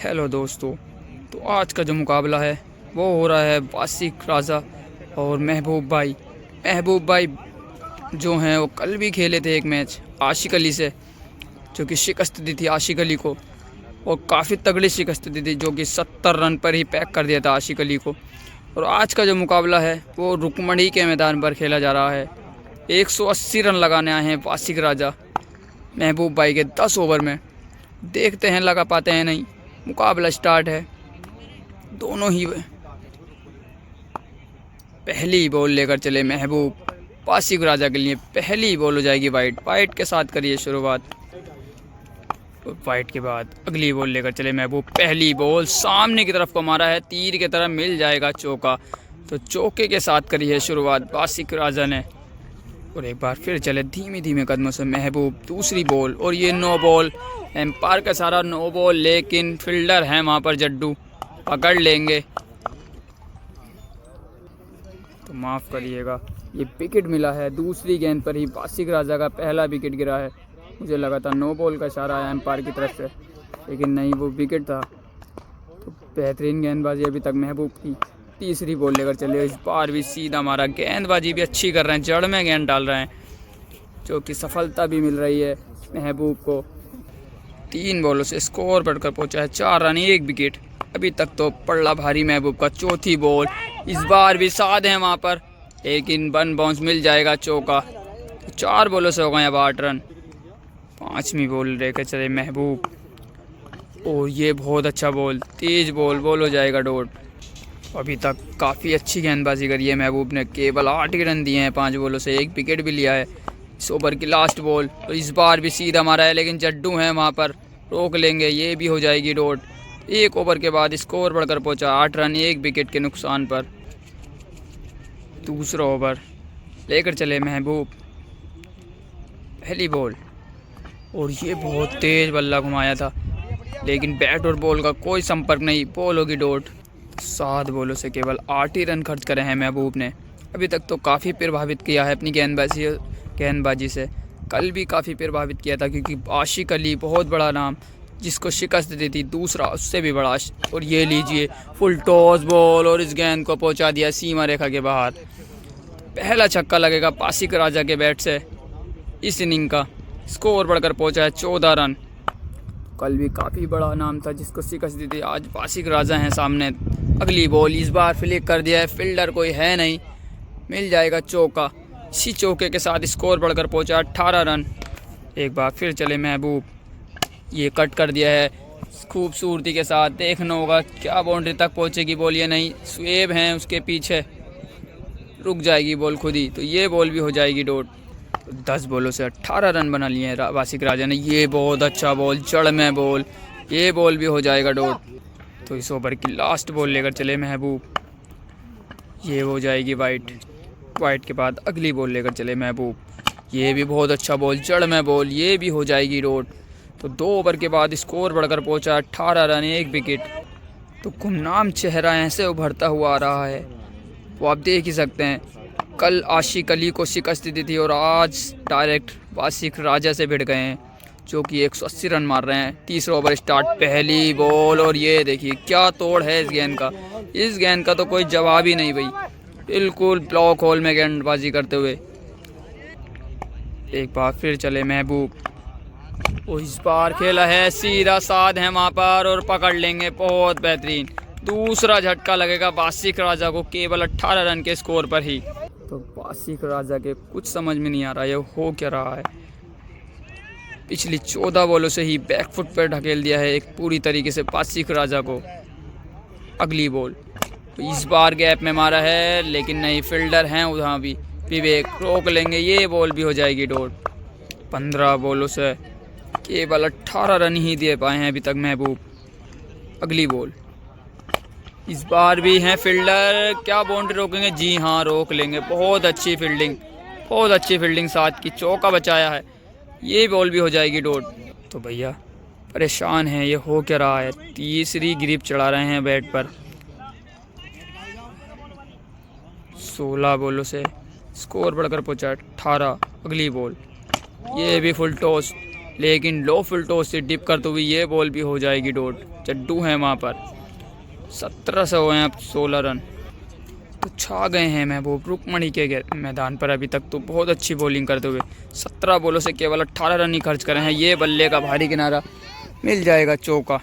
Hello दोस्तों। तो आज का जो मुकाबला है वो हो रहा है वासिक राजा और महबूब भाई। महबूब भाई जो हैं वो कल भी खेले थे एक मैच आशिक अली से, जो कि शिकस्त दी थी आशिक अली को, और काफ़ी तगड़ी शिकस्त दी थी, जो कि 70 रन पर ही पैक कर दिया था आशिक अली को। और आज का जो मुकाबला है वो रुकमणी के मैदान पर खेला जा रहा है। 180 रन लगाने आए हैं वासिक राजा महबूब भाई के 10 ओवर में। देखते हैं लगा पाते हैं नहीं। मुकाबला स्टार्ट है। दोनों ही पहली बॉल लेकर चले महबूब। वासिक राजा के लिए पहली बॉल हो जाएगी वाइड। वाइड के साथ करिए शुरुआत। वाइड के बाद अगली बॉल लेकर चले महबूब। पहली बॉल सामने की तरफ को मारा है, तीर की तरफ मिल जाएगा चौका। तो चौके के साथ करी है शुरुआत वासिक राजा ने। और एक बार फिर चले धीमे धीमे कदमों से महबूब। दूसरी बॉल और ये नो बॉल। एम्पायर का सारा नो बॉल, लेकिन फील्डर है वहाँ पर जड्डू, पकड़ लेंगे तो माफ़ करिएगा। ये विकेट मिला है दूसरी गेंद पर ही। वासिक राजा का पहला विकेट गिरा है। मुझे लगा था नो बॉल का इशारा आया एम्पायर की तरफ से, लेकिन नहीं, वो विकेट था। तो बेहतरीन गेंदबाजी अभी तक महबूब की। तीसरी बॉल लेकर चले। इस बार भी सीधा मारा। गेंदबाजी भी अच्छी कर रहे हैं, जड़ में गेंद डाल रहे हैं, जो कि सफलता भी मिल रही है महबूब को। 3 बॉलों से स्कोर बढ़कर पहुंचा है 4 रन 1 विकेट। अभी तक तो पड़ला भारी महबूब का। चौथी बॉल, इस बार भी साध है वहाँ पर, लेकिन 1 बाउंस मिल जाएगा चौका। 4 बॉलों से हो गए अब 8 रन। 5वीं बॉल लेकर चले महबूब। और ये बहुत अच्छा बॉल, तेज बॉल हो जाएगा डॉट। अभी तक काफ़ी अच्छी गेंदबाजी करी है महबूब ने। केवल 8 ही रन दिए हैं 5 बॉलों से, 1 विकेट भी लिया है। इस ओवर की लास्ट बॉल, तो इस बार भी सीधा मारा है, लेकिन जड्डू हैं वहाँ पर, रोक लेंगे, ये भी हो जाएगी डॉट। 1 ओवर के बाद स्कोर बढ़कर पहुँचा 8 रन 1 विकेट के नुकसान पर। दूसरा ओवर लेकर चले महबूब। पहली बॉल और ये बहुत तेज़ बल्ला घुमाया था, लेकिन बैट और बॉल का कोई संपर्क नहीं, बॉल होगी डॉट। 7 बॉलों से केवल 8 ही रन खर्च करे हैं महबूब ने। अभी तक तो काफ़ी प्रभावित किया है अपनी गेंदबाजी से। कल भी काफ़ी प्रभावित किया था, क्योंकि आशिक अली बहुत बड़ा नाम, जिसको शिकस्त दी थी, दूसरा उससे भी बड़ा। और ये लीजिए फुल टॉस बॉल, और इस गेंद को पहुंचा दिया सीमा रेखा के बाहर। पहला छक्का लगेगा वासिक राजा के बैट से इस इनिंग का। स्कोर बढ़कर पहुंचा है 14 रन। कल भी काफ़ी बड़ा नाम था जिसको शिकस्त दी थी, आज वासिक राजा हैं सामने। अगली बॉल, इस बार फ्लिक कर दिया है, फील्डर कोई है नहीं, मिल जाएगा चौका। इसी चौके के साथ स्कोर बढ़कर पहुंचा 18 रन। एक बार फिर चले महबूब। ये कट कर दिया है खूबसूरती के साथ। देखना होगा क्या बाउंड्री तक पहुंचेगी बॉल, ये नहीं, स्वेब हैं उसके पीछे, रुक जाएगी बॉल खुद ही, तो ये बॉल भी हो जाएगी डॉट। 10 बॉलों से 18 रन बना लिए हैं वासिक राजा ने। ये बहुत अच्छा बॉल, जड़ में बॉल, ये बॉल भी हो जाएगा डॉट। तो इस ओवर की लास्ट बॉल लेकर चले महबूब। ये हो जाएगी वाइड। वाइड के बाद अगली बॉल लेकर चले महबूब। ये भी बहुत अच्छा बॉल, जड़ में बॉल, ये भी हो जाएगी डॉट। तो 2 ओवर के बाद स्कोर बढ़कर पहुंचा 18 रन 1 विकेट। तो गुमनाम चेहरा ऐसे उभरता हुआ आ रहा है, वो आप देख ही सकते हैं। कल आशिक अली को शिकस्त दी थी और आज डायरेक्ट वासिक राजा से भिड़ गए हैं, जो कि 180 रन मार रहे हैं। तीसरा ओवर स्टार्ट। पहली बॉल और ये देखिए क्या तोड़ है इस गेंद का। इस गेंद का तो कोई जवाब ही नहीं भाई, बिल्कुल ब्लॉक होल में गेंदबाजी करते हुए। एक बार फिर चले महबूब। और इस बार खेला है सीधा, साध है वहाँ पर और पकड़ लेंगे, बहुत बेहतरीन। दूसरा झटका लगेगा वासिक राजा को केवल 18 रन के स्कोर पर ही। तो वासिक राजा के कुछ समझ में नहीं आ रहा है हो क्या रहा है। पिछली 14 बॉलों से ही बैकफुट पर ढकेल दिया है एक पूरी तरीके से वासिक राजा को। अगली बॉल, तो इस बार गैप में मारा है, लेकिन नहीं, फील्डर हैं वहाँ भी, विवेक, रोक लेंगे, ये बॉल भी हो जाएगी डॉट। 15 बॉलों से केवल 18 रन ही दे पाए हैं अभी तक महबूब। अगली बॉल, इस बार भी हैं फील्डर, क्या बाउंड्री रोकेंगे? जी हाँ, रोक लेंगे, बहुत अच्छी फील्डिंग, बहुत अच्छी फील्डिंग साथ की, चौका बचाया है, ये बॉल भी हो जाएगी डॉट। तो भैया परेशान हैं, ये हो क्या रहा है। तीसरी ग्रिप चढ़ा रहे हैं बैट पर। 16 बॉलों से स्कोर बढ़कर पहुंचा 18। अगली बॉल, ये भी फुल टॉस, लेकिन लो फुल टॉस से डिप करते हुए ये बॉल भी हो जाएगी डॉट। जड्डू है वहाँ पर। 17 से हो गए अब 16 रन। तो छा गए हैं महबूब रुकमणी के मैदान पर अभी तक तो बहुत अच्छी बॉलिंग करते हुए। 17 बॉलों से केवल 18 रन ही खर्च करे हैं। ये बल्ले का भारी किनारा, मिल जाएगा चौका।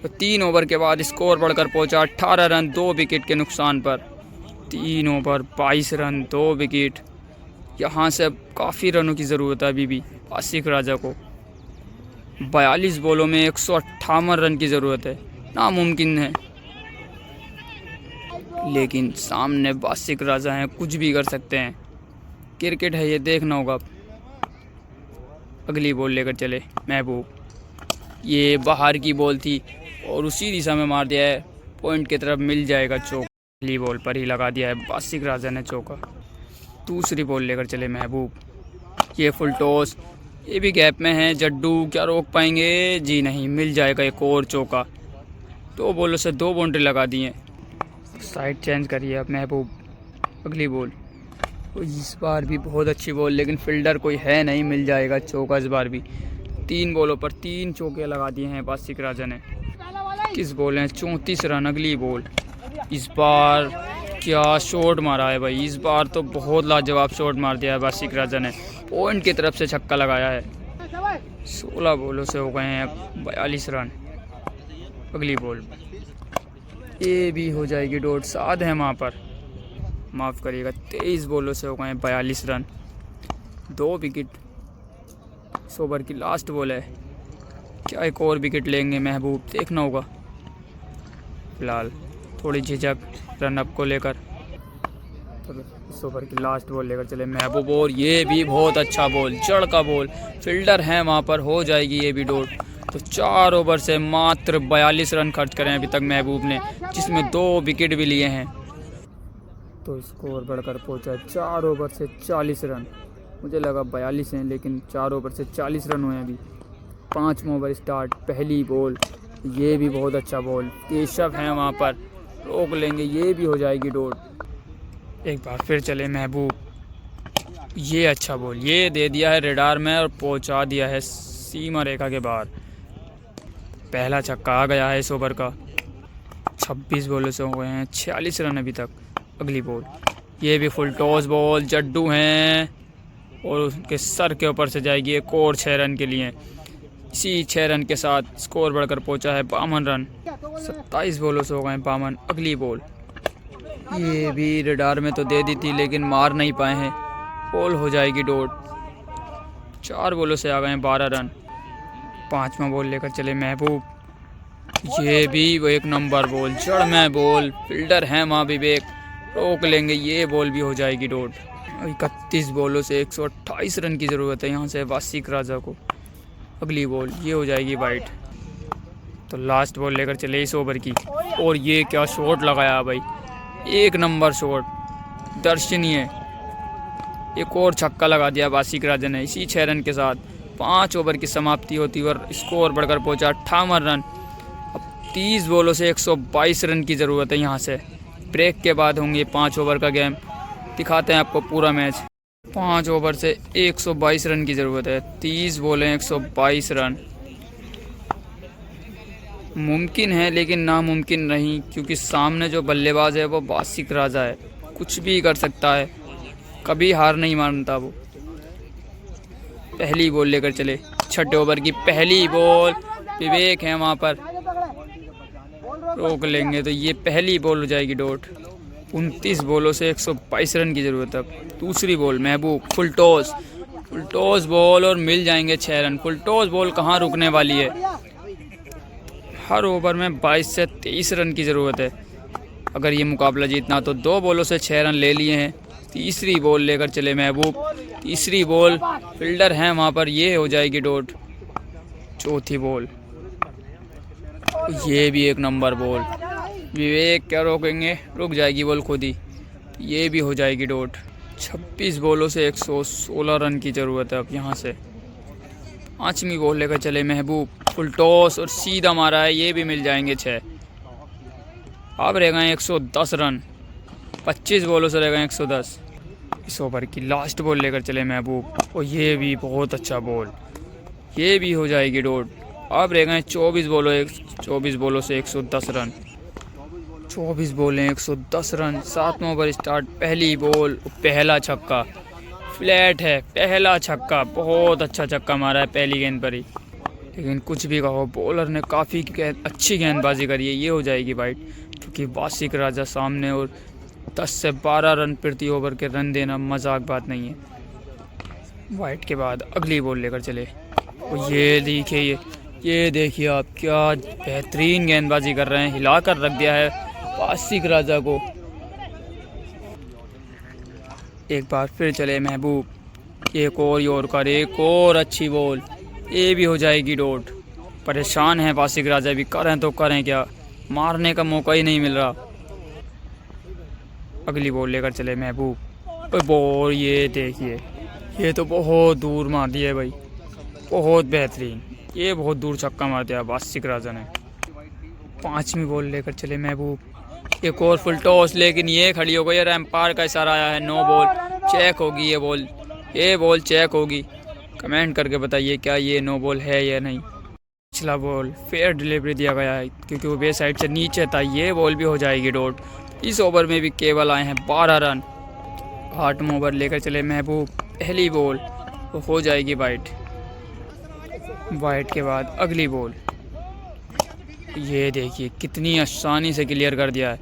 तो 3 ओवर के बाद स्कोर बढ़कर पहुंचा 18 रन 2 विकेट के नुकसान पर। 3 ओवर 22 रन 2 विकेट। यहाँ से अब काफ़ी रनों की ज़रूरत है अभी भी आसिक राजा को। 42 बॉलों में 158 रन की ज़रूरत है। नामुमकिन है, लेकिन सामने बासिक राजा हैं, कुछ भी कर सकते हैं। क्रिकेट है ये, देखना होगा। अगली बॉल लेकर चले महबूब। ये बाहर की बॉल थी और उसी दिशा में मार दिया है, पॉइंट की तरफ मिल जाएगा चौका। अगली बॉल पर ही लगा दिया है बासिक राजा ने चौका। दूसरी बॉल लेकर चले महबूब। ये फुल टॉस, ये भी गैप में है। जड्डू क्या रोक पाएंगे? जी नहीं, मिल जाएगा एक और चौका। 2 बॉलों से 2 बाउंड्री लगा दी हैं। साइड चेंज करिए अब महबूब। अगली बॉल, इस बार भी बहुत अच्छी बॉल, लेकिन फील्डर कोई है नहीं, मिल जाएगा चौका इस बार भी। 3 बॉलों पर 3 चौके लगा दिए हैं बासिक राजा ने। किस बॉल हैं? 34 रन। अगली बॉल, इस बार क्या शॉट मारा है भाई। इस बार तो बहुत लाजवाब शॉट मार दिया है बासिक राजा ने, पॉइंट की तरफ से छक्का लगाया है। 16 बॉलों से हो गए हैं 42 रन। अगली बॉल, ये भी हो जाएगी डॉट। 7 है वहाँ पर, माफ़ करिएगा। 23 बॉलों से हो गए हैं 42 रन 2 विकेट। इस ओवर की लास्ट बॉल है, क्या एक और विकेट लेंगे महबूब? देखना होगा। फिलहाल थोड़ी झिझक रन अप को लेकर। तो इस ओवर की लास्ट बॉल लेकर चले महबूब, और ये भी बहुत अच्छा बॉल, जड़ का बॉल। फील्डर है वहाँ पर, हो जाएगी ये भी डॉट। तो 4 ओवर से मात्र 42 रन खर्च करें अभी तक महबूब ने, जिसमें 2 विकेट भी लिए हैं। तो स्कोर बढ़कर पहुंचा 4 ओवर से 40 रन। मुझे लगा 42 हैं, लेकिन 4 ओवर से 40 रन हुए अभी। 5वां ओवर स्टार्ट। पहली बॉल, ये भी बहुत अच्छा बॉल। केशव हैं वहाँ पर, रोक लेंगे, ये भी हो जाएगी डॉट। एक बार फिर चले महबूब। ये अच्छा बॉल, ये दे दिया है रेडार में और पहुंचा दिया है सीमा रेखा के बाहर। पहला छक्का आ गया है इस ओवर का। 26 बॉलों से हो गए हैं 46 रन अभी तक। अगली बॉल, ये भी फुल टॉस बॉल। जड्डू हैं और उसके सर के ऊपर से जाएगी एक और 6 रन के लिए। इसी 6 रन के साथ स्कोर बढ़कर पहुंचा है 52 रन। 27 बॉलों से हो गए 52। अगली बॉल, ये भी रडार में तो दे दी थी, लेकिन मार नहीं पाए हैं, बॉल हो जाएगी डॉट। 4 बॉलों से आ गए 12 रन। 5वां बॉल लेकर चले महबूब। ये भी वो 1 नंबर बॉल, जड़ में बॉल। फील्डर हैं वहाँ विवेक, रोक लेंगे, ये बॉल भी हो जाएगी डॉट। 31 बॉलों से 128 रन की ज़रूरत है यहाँ से बासिक राजा को। अगली बॉल, ये हो जाएगी वाइट। तो लास्ट बॉल लेकर चले इस ओवर की, और ये क्या शॉट लगाया भाई, 1 नंबर शॉट, दर्शनीय। एक और छक्का लगा दिया बासिक राजा ने इसी 6 रन के साथ। 5 ओवर की समाप्ति होती और स्कोर बढ़कर पहुंचा 58 रन। अब 30 बॉलों से 122 रन की ज़रूरत है यहाँ से। ब्रेक के बाद होंगे 5 ओवर का गेम। दिखाते हैं आपको पूरा मैच। 5 ओवर से 122 रन की ज़रूरत है। 30 बॉलें 122 रन। मुमकिन है लेकिन नामुमकिन नहीं, क्योंकि सामने जो बल्लेबाज है वो बासिक राजा है, कुछ भी कर सकता है, कभी हार नहीं मानता वो। पहली बॉल लेकर चले, 6ठे ओवर की पहली बॉल। विवेक है वहाँ पर, रोक लेंगे, तो ये पहली बॉल हो जाएगी डॉट। 29 बॉलों से 122 रन की ज़रूरत है। दूसरी बॉल महबूब, फुल टॉस बॉल और मिल जाएंगे 6 रन। फुल टॉस बॉल कहाँ रुकने वाली है, हर ओवर में 22 से 23 रन की ज़रूरत है अगर ये मुकाबला जीतना। तो 2 बॉलों से 6 रन ले लिए हैं। तीसरी बॉल लेकर चले महबूब। तीसरी बॉल, फील्डर हैं वहाँ पर, ये हो जाएगी डॉट। चौथी बॉल, ये भी 1 नंबर बॉल। विवेक क्या रोकेंगे, रुक जाएगी बॉल खुद ही, ये भी हो जाएगी डॉट। 26 बॉलों से 116 रन की ज़रूरत है अब यहाँ से। 5वीं बॉल लेकर चले महबूब। फुल टॉस और सीधा मारा है, ये भी मिल जाएंगे 6। अब रह गए 110 रन। 25 बॉलों से रह गए 110। इस ओवर की लास्ट बॉल लेकर चले महबूब, और ये भी बहुत अच्छा बॉल। ये भी हो जाएगी डॉट। अब रह गए 24 बॉलों से 110 रन। 24 बॉलें 110 रन। 7वां ओवर स्टार्ट। पहली बॉल, पहला छक्का, फ्लैट है, पहला छक्का। बहुत अच्छा छक्का मारा है पहली गेंद पर ही। लेकिन कुछ भी कहो, बॉलर ने काफ़ी अच्छी गेंदबाजी करी है। ये हो जाएगी वाइड, क्योंकि वासिक राजा सामने और 10 से 12 रन प्रति ओवर के रन देना मजाक बात नहीं है। वाइड के बाद अगली बॉल लेकर चले। और ये देखिए आप, क्या बेहतरीन गेंदबाजी कर रहे हैं। हिला कर रख दिया है वासिक राजा को। एक बार फिर चले महबूब। एक और यॉर्कर, एक और अच्छी बॉल। ये भी हो जाएगी डॉट। परेशान है वासिक राजा भी, करें तो करें क्या, मारने का मौका ही नहीं मिल रहा। अगली बॉल लेकर चले महबूब। और बॉल ये देखिए, ये तो बहुत दूर मार दिया है भाई, बहुत बेहतरीन। ये बहुत दूर छक्का मार दिया वासिक राजा ने। 5वीं बॉल लेकर चले महबूब। एक और फुल टॉस, लेकिन ये खड़ी हो गई। एम्पायर का इशारा आया है, नो बॉल। चेक होगी ये बॉल चेक होगी। कमेंट करके बताइए क्या ये नो बॉल है या नहीं। पिछला बॉल फेयर डिलीवरी दिया गया है, क्योंकि वो बे साइड से नीचे था। ये बॉल भी हो जाएगी डॉट। इस ओवर में भी केवल आए हैं 12 रन। 8वां ओवर लेकर चले महबूब। पहली बॉल तो हो जाएगी वाइड। वाइड के बाद अगली बॉल। ये देखिए कितनी आसानी से क्लियर कर दिया है,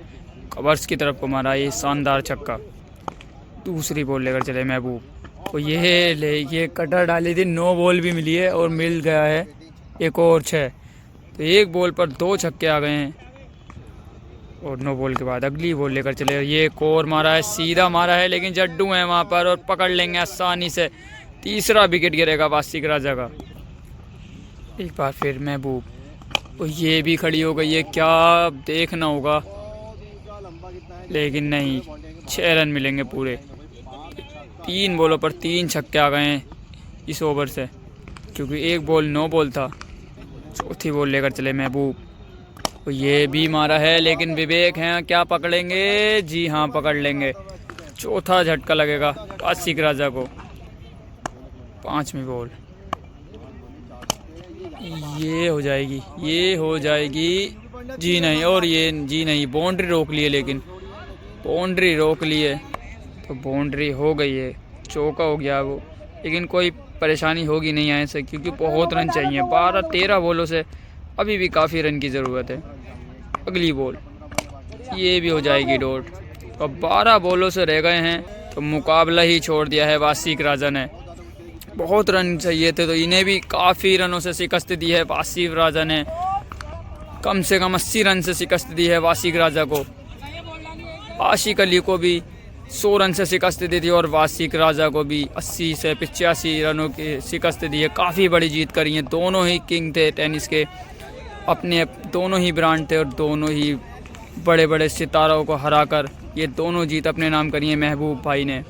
कवर्स की तरफ को मारा ये शानदार छक्का। दूसरी बॉल लेकर चले महबूब। तो ये कटर डाली थी, नो बॉल भी मिली है और मिल गया है एक और 6। तो एक बॉल पर 2 छक्के आ गए हैं। और नो बॉल के बाद अगली बॉल लेकर चले। ये एक और मारा है, सीधा मारा है, लेकिन जड्डू है वहाँ पर और पकड़ लेंगे आसानी से। तीसरा विकेट गिरेगा वासिक राजा का। एक बार फिर महबूब। तो ये भी खड़ी हो गई है, क्या देखना होगा, लेकिन नहीं, 6 रन मिलेंगे पूरे। 3 बॉलों पर 3 छक्के आ गए हैं इस ओवर से, क्योंकि एक बॉल नो बॉल था। चौथी बॉल लेकर चले महबूब। तो ये भी मारा है, लेकिन विवेक हैं, क्या पकड़ेंगे? जी हाँ, पकड़ लेंगे। चौथा झटका लगेगा वासिक राजा को। 5वीं बॉल। ये हो जाएगी जी नहीं, और ये जी नहीं, बाउंड्री रोक लिए, लेकिन बाउंड्री रोक लिए तो बाउंड्री हो गई है, चौका हो गया वो। लेकिन कोई परेशानी होगी नहीं आए से, क्योंकि बहुत रन चाहिए। 12-13 बॉलों से अभी भी काफ़ी रन की ज़रूरत है। अगली बॉल, ये भी हो जाएगी डॉट। तो 12 बॉलों से रह गए हैं, तो मुकाबला ही छोड़ दिया है वासिक राजा ने। बहुत रन चाहिए थे, तो इन्हें भी काफ़ी रनों से शिकस्त दी है वासिक राजा ने। कम से कम 80 रन से शिकस्त दी है वासिक राजा को। आशिक अली को भी 100 रन से शिकस्त दी थी, और वासिक राजा को भी 80 से 85 रनों की शिकस्त दी है। काफ़ी बड़ी जीत करी है। दोनों ही किंग थे टेनिस के, अपने दोनों ही ब्रांड थे, और दोनों ही बड़े बड़े सितारों को हराकर ये दोनों जीत अपने नाम करी है महबूब भाई ने।